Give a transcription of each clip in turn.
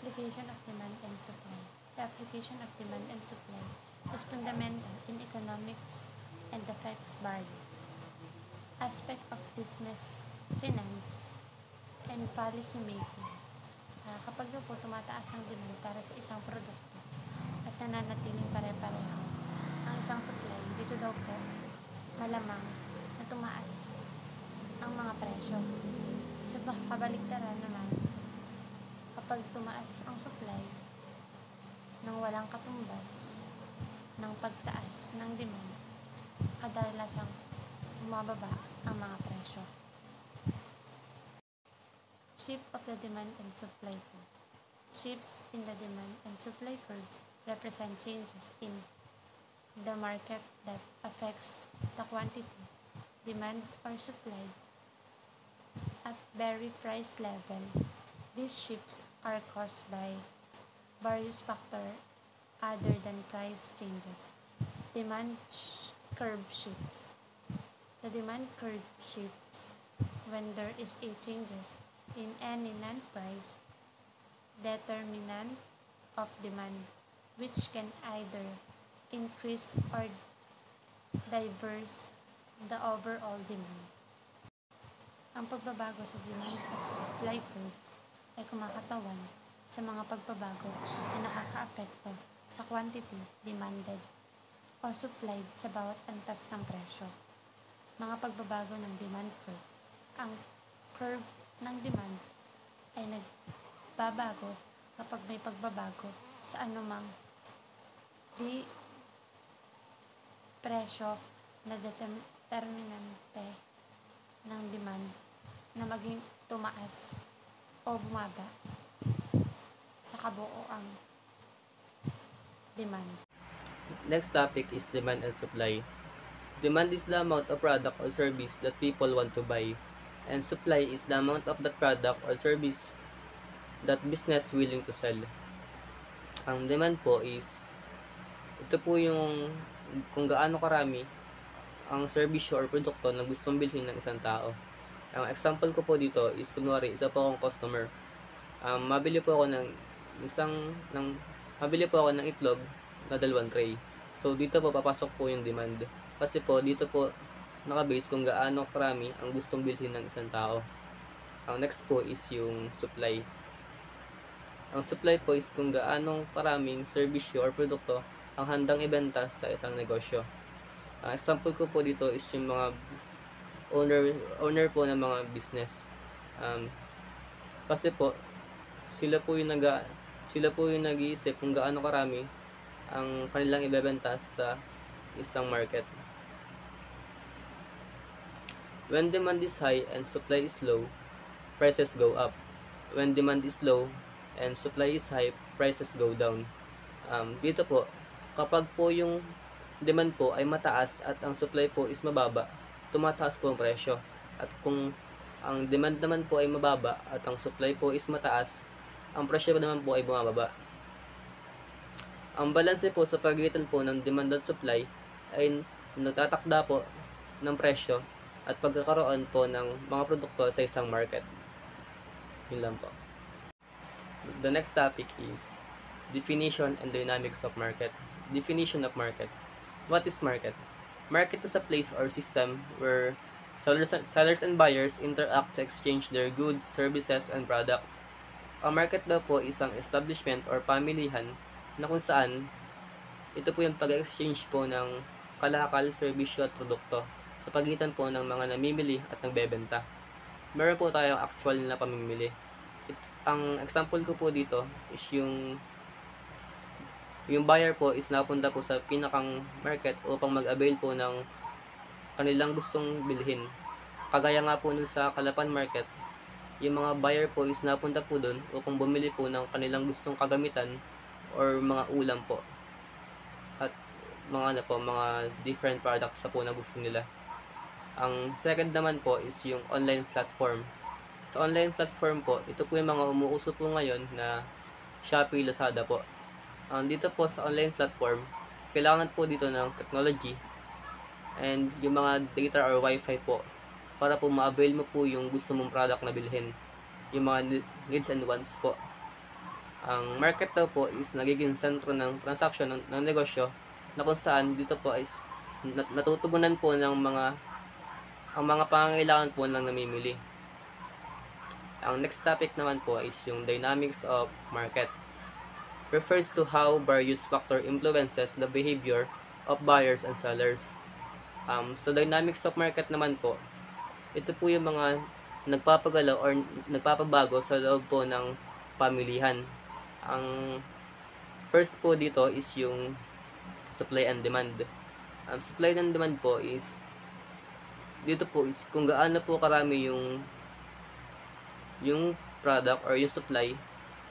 Application of demand and supply. The application of demand and supply is fundamental in economics and affects various aspects of business, finance, and policy making. Kapag po tumataas ang demand para sa isang produkto at nananatiling pare-pareho ang isang supply, dito daw po malamang na tumaas ang mga presyo. So kabaligtaran naman, kapag tumaas ang supply nang walang katumbas ng pagtaas ng demand, kadalasang bumababa ang mga presyo. Shift of the demand and supply curve. Shifts in the demand and supply curves represent changes in the market that affects the quantity, demand or supply at very price level. These shifts are caused by various factors other than price changes. Demand curve shifts. The demand curve shifts when there is a changes in any non-price determinant of demand, which can either increase or diverse the overall demand. Ang pagbabago sa demand at supply curves ay kumakatawan sa mga pagbabago na nakakaapekto sa quantity demanded o supplied sa bawat antas ng presyo. Mga pagbabago ng demand curve. Ang curve ng demand ay nagbabago kapag may pagbabago sa anumang presyo na determinante ng demand na maging tumaas o bumaba sa kabuoang demand. Next topic is demand and supply. Demand is the amount of product or service that people want to buy, and supply is the amount of that product or service that business willing to sell. Ang demand po is, ito po yung kung gaano karami ang serbisyo or produkto na gustong bilhin ng isang tao. Ang example ko po dito is, kunwari, isa po akong customer. Mabili po ako ng itlog na 2 tray. So, dito po papasok po yung demand. Kasi po, dito po nakabase kung gaano karami ang gustong bilhin ng isang tao. Ang next po is yung supply. Ang supply po is kung gaano karaming serbisyo or produkto ang handang ibenta sa isang negosyo. Example ko po dito is yung mga owner po ng mga business. Kasi po, sila po yung nag-iisip kung gaano karami ang kanilang ibebenta sa isang market. When demand is high and supply is low, prices go up. When demand is low and supply is high, prices go down. Dito po, kapag po yung demand po ay mataas at ang supply po is mababa, tumataas po ang presyo. At kung ang demand naman po ay mababa at ang supply po is mataas, ang presyo naman po ay bumababa. Ang balanse po sa pagitan po ng demand at supply ay natatakda po ng presyo at pagkakaroon po ng mga produkto sa isang market. Yun lang po. The next topic is definition and dynamics of market. Definition of market. What is market? Market is a place or system where sellers and buyers interact to exchange their goods, services, and product. Ang market daw po isang establishment or pamilihan na kung saan ito po yung pag-exchange po ng kalakal, serbisyo at produkto sa pagitan po ng mga namimili at nagbebenta. Meron po tayong actual na pamimili. Ang example ko po dito is yung buyer po is napunta po sa pinakang market upang mag-avail po ng kanilang gustong bilhin. Kagaya nga po nun sa Calapan Market, yung mga buyer po is napunta po doon upang bumili po ng kanilang gustong kagamitan or mga ulam po. At mga different products po na gusto nila. Ang second naman po is yung online platform. Sa online platform po, ito po yung mga umuuso po ngayon na Shopee, Lazada po. Dito po sa online platform, kailangan po dito ng technology and yung mga data or wifi po para po ma-avail mo po yung gusto mong product na bilhin. Yung mga needs and wants po. Ang market daw po is nagiging sentro ng transaksyon ng negosyo, na kung saan dito po is natutugunan po ng ang mga pangangailangan po ng namimili. Ang next topic naman po is yung dynamics of market. Refers to how various factor influences the behavior of buyers and sellers. Sa dynamics of market naman po, ito po yung mga nagpapagalaw or nagpapabago sa loob po ng pamilihan. Ang first po dito is yung supply and demand. Supply and demand po is dito po is kung gaano po karami yung product or yung supply,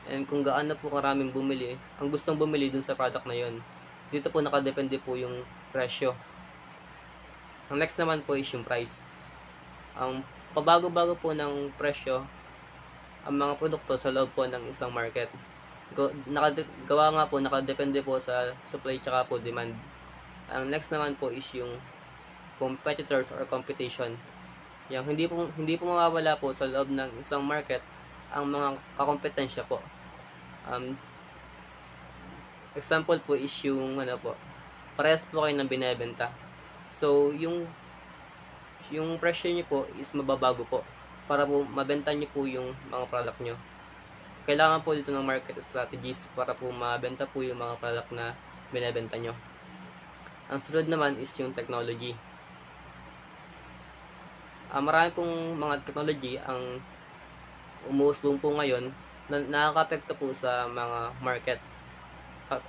and kung gaano po karaming bumili ang gustong bumili dun sa product na yun. Dito po nakadepende po yung presyo. Ang next naman po is yung price. Ang pabago-bago po ng presyo ang mga produkto sa loob po ng isang market. Nakadepende po sa supply tsaka po demand. Ang next naman po is yung competitors or competition. Yang hindi po mawawala po sa loob ng isang market ang mga kakompetensya po. Example po is yung parehas po kayo ng binebenta. So, yung presyo niyo po is mababago po para po mabenta niyo po yung mga product niyo. Kailangan po dito ng market strategies para po mabenta po yung mga product na binebenta niyo. Ang sunod naman is yung technology. Marami pong mga technology ang umuusbong po ngayon na nakaka-apekto po sa mga market.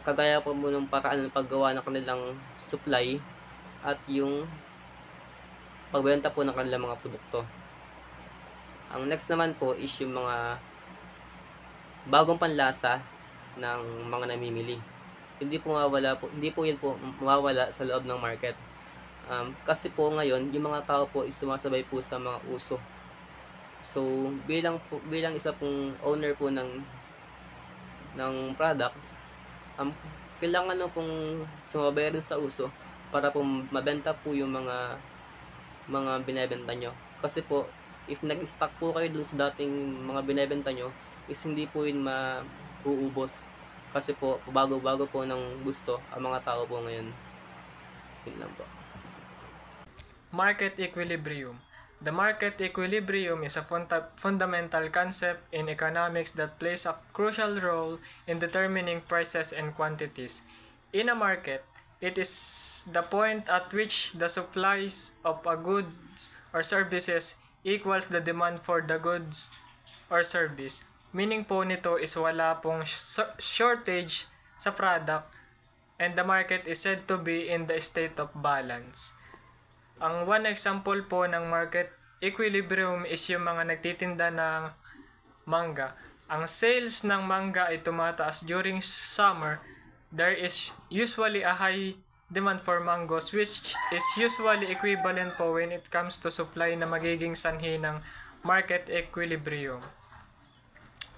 Kagaya po ng paraan ng paggawa ng kanilang supply at yung pagbenta po ng kanilang mga produkto. Ang next naman po is yung mga bagong panlasa ng mga namimili. Hindi po yun po mawawala sa loob ng market. Kasi po ngayon, yung mga tao po is sumasabay po sa mga uso. So, bilang isa pong owner po ng product, kailangan pong sumabay rin sa uso para po mabenta po yung mga binebenta nyo. Kasi po, if nag-stock po kayo dun sa dating mga binebenta nyo, is hindi po yun mauubos. Kasi po, bago-bago po ng gusto ang mga tao po ngayon. Yun lang po. Market equilibrium. The market equilibrium is a fundamental concept in economics that plays a crucial role in determining prices and quantities. In a market, it is the point at which the supplies of a goods or services equals the demand for the goods or service. Meaning po nito is wala pong shortage sa product and the market is said to be in the state of balance. Ang one example po ng market equilibrium is yung mga nagtitinda ng mangga. Ang sales ng mangga ay tumataas during summer. There is usually a high demand for mangoes which is usually equivalent po when it comes to supply na magiging sanhi ng market equilibrium.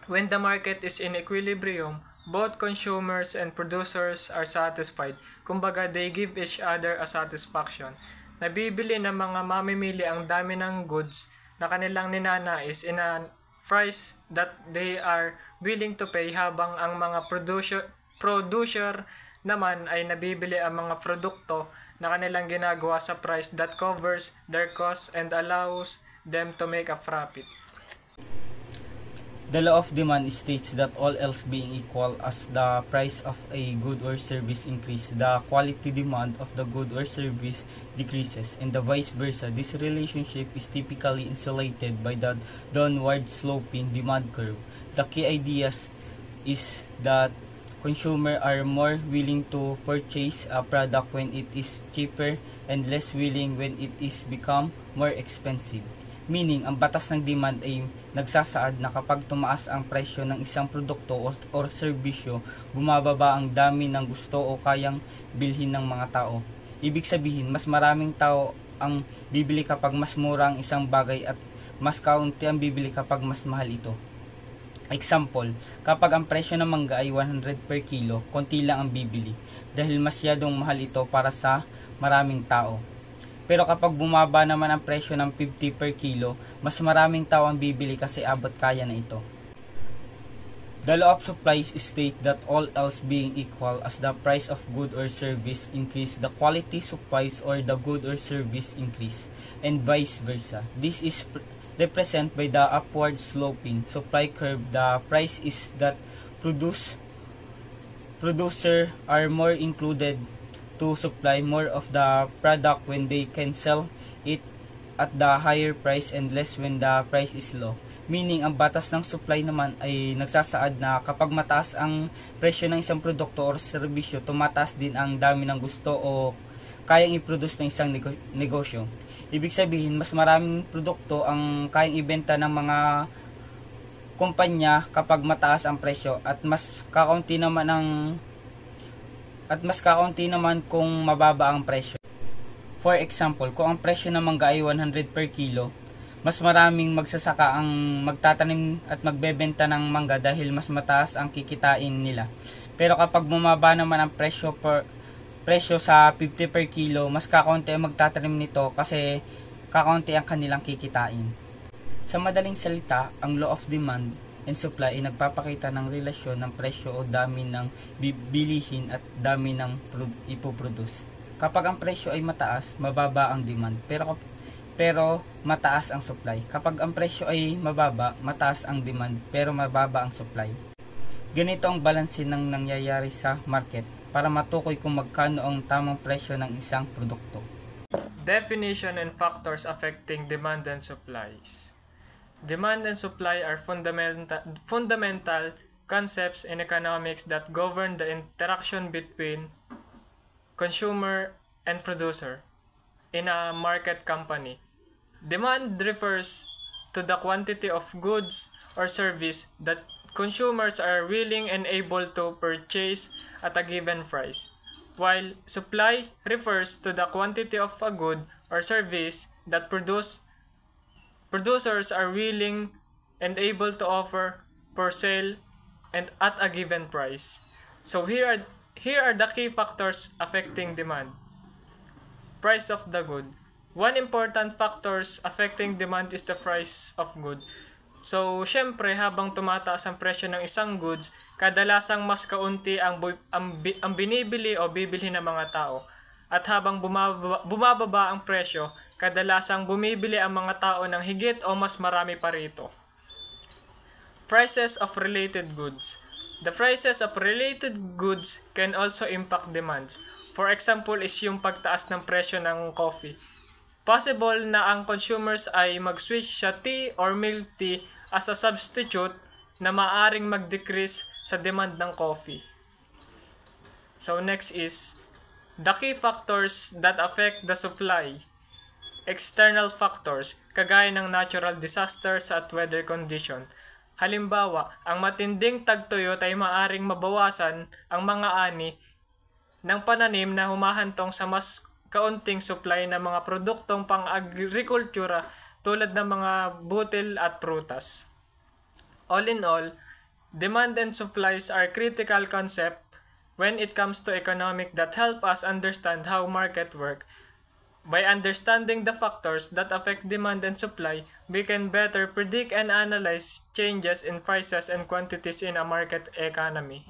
When the market is in equilibrium, both consumers and producers are satisfied. Kumbaga, they give each other a satisfaction. Nabibili ng mga mamimili ang dami ng goods na kanilang ninanais in a price that they are willing to pay, habang ang mga producer naman ay nabibili ang mga produkto na kanilang ginagawa sa price that covers their costs and allows them to make a profit. The law of demand states that all else being equal, as the price of a good or service increases, the quality demand of the good or service decreases, and the vice versa. This relationship is typically insulated by the downward sloping demand curve. The key idea is that consumers are more willing to purchase a product when it is cheaper and less willing when it is become more expensive. Meaning, ang batas ng demand ay nagsasaad na kapag tumaas ang presyo ng isang produkto o serbisyo, bumababa ang dami ng gusto o kayang bilhin ng mga tao. Ibig sabihin, mas maraming tao ang bibili kapag mas mura ang isang bagay at mas kaunti ang bibili kapag mas mahal ito. Example, kapag ang presyo ng mangga ay 100 per kilo, konti lang ang bibili dahil masyadong mahal ito para sa maraming tao. Pero kapag bumaba naman ang presyo ng 50 per kilo, mas maraming tao ang bibili kasi abot kaya na ito. The law of supply states that all else being equal, as the price of good or service increase, the quality supplies or the good or service increase, and vice versa. This is represented by the upward sloping supply curve. The price is that producer are more included to supply more of the product when they can sell it at the higher price and less when the price is low. Meaning, ang batas ng supply naman ay nagsasaad na kapag mataas ang presyo ng isang produkto o serbisyo, tumataas din ang dami ng gusto o kayang i-produce ng isang negosyo. Ibig sabihin, mas maraming produkto ang kayang ibenta ng mga kumpanya kapag mataas ang presyo at mas kakaunti naman kung mababa ang presyo. For example, kung ang presyo ng mangga ay 100 per kilo, mas maraming magsasaka ang magtatanim at magbebenta ng mangga dahil mas mataas ang kikitain nila. Pero kapag bumaba naman ang presyo sa 50 per kilo, mas kakaunti ang magtatanim nito kasi kakaunti ang kanilang kikitain. Sa madaling salita, ang law of demand and supply ay nagpapakita ng relasyon ng presyo o dami ng bibilihin at dami ng ipoproduce. Kapag ang presyo ay mataas, mababa ang demand. Pero mataas ang supply. Kapag ang presyo ay mababa, mataas ang demand, pero mababa ang supply. Ganito ang balanse ng nangyayari sa market para matukoy kung magkano ang tamang presyo ng isang produkto. Definition and factors affecting demand and supplies. Demand and supply are fundamental concepts in economics that govern the interaction between consumer and producer in a market company. Demand refers to the quantity of goods or service that consumers are willing and able to purchase at a given price, while supply refers to the quantity of a good or service that producers are willing and able to offer for sale and at a given price. So here are the key factors affecting demand. Price of the good. One important factors affecting demand is the price of good. So, syempre, habang tumataas ang presyo ng isang goods, kadalasang mas kaunti ang binibili o bibili ng mga tao. At habang bumababa ang presyo, kadalasang bumibili ang mga tao ng higit o mas marami pa rito. Prices of related goods. The prices of related goods can also impact demands. For example is yung pagtaas ng presyo ng coffee. Possible na ang consumers ay mag-switch sa tea or milk tea as a substitute na maaring mag-decrease sa demand ng coffee. So next is the key factors that affect the supply. External factors kagaya ng natural disasters at weather condition. Halimbawa, ang matinding tagtuyot ay maaring mabawasan ang mga ani ng pananim na humahantong sa mas kaunting supply ng mga produktong pang-agrikultura tulad ng mga butil at prutas. All in all, demand and supplies are critical concept when it comes to economic that help us understand how market work. By understanding the factors that affect demand and supply, we can better predict and analyze changes in prices and quantities in a market economy.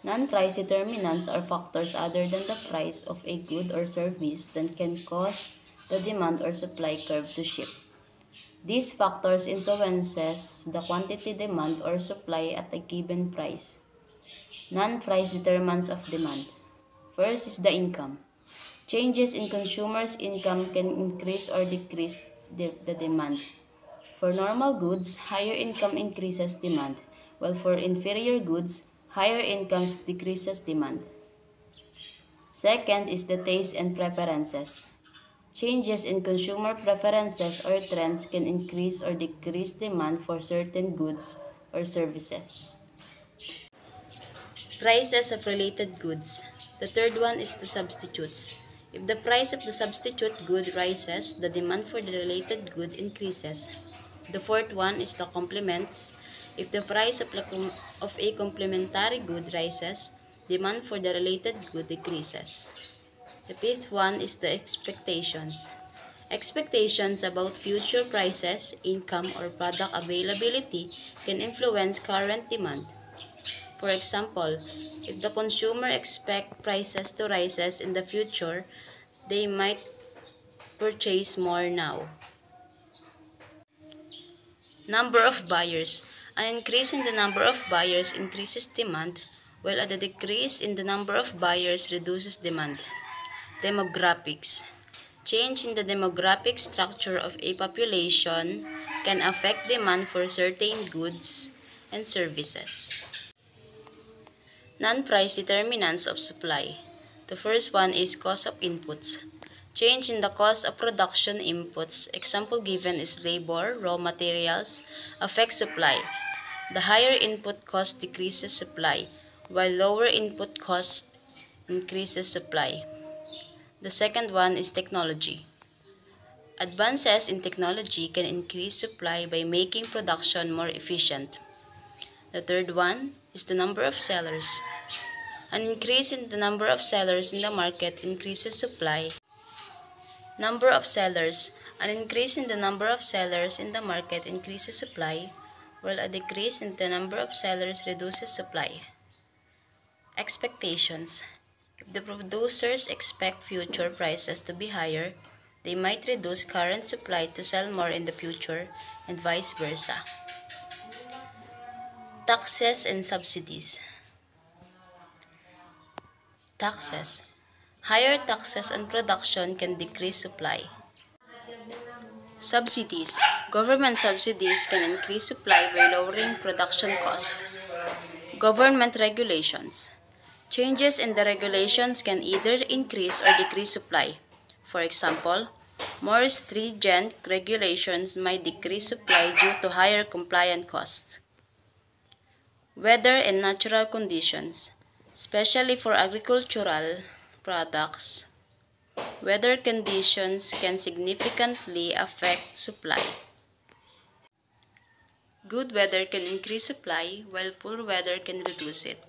Non-price determinants are factors other than the price of a good or service that can cause the demand or supply curve to shift. These factors influences the quantity demand or supply at a given price. Non-price determinants of demand. First is the income. Changes in consumers' income can increase or decrease the demand. For normal goods, higher income increases demand, while for inferior goods, higher incomes decreases demand. Second is the taste and preferences. Changes in consumer preferences or trends can increase or decrease demand for certain goods or services. Prices of related goods. The third one is the substitutes. If the price of the substitute good rises, the demand for the related good increases. The fourth one is the complements. If the price of a complementary good rises, demand for the related good decreases. The fifth one is the expectations. Expectations about future prices, income, or product availability can influence current demand. For example, if the consumer expects prices to rise in the future, they might purchase more now. Number of buyers. An increase in the number of buyers increases demand, while a decrease in the number of buyers reduces demand. Demographics. Change in the demographic structure of a population can affect demand for certain goods and services. Non-price determinants of supply. The first one is cost of inputs. Change in the cost of production inputs, example given is labor, raw materials, affects supply. The higher input cost decreases supply, while lower input cost increases supply. The second one is technology. Advances in technology can increase supply by making production more efficient. The third one is the number of sellers. An increase in the number of sellers in the market increases supply. Number of sellers. An increase in the number of sellers in the market increases supply, while a decrease in the number of sellers reduces supply. Expectations. If the producers expect future prices to be higher, they might reduce current supply to sell more in the future, and vice versa. Taxes and subsidies. Taxes. Higher taxes on production can decrease supply. Subsidies. Government subsidies can increase supply by lowering production cost. Government regulations. Changes in the regulations can either increase or decrease supply. For example, more stringent regulations might decrease supply due to higher compliance costs. Weather and natural conditions. Especially for agricultural products, weather conditions can significantly affect supply. Good weather can increase supply, while poor weather can reduce it.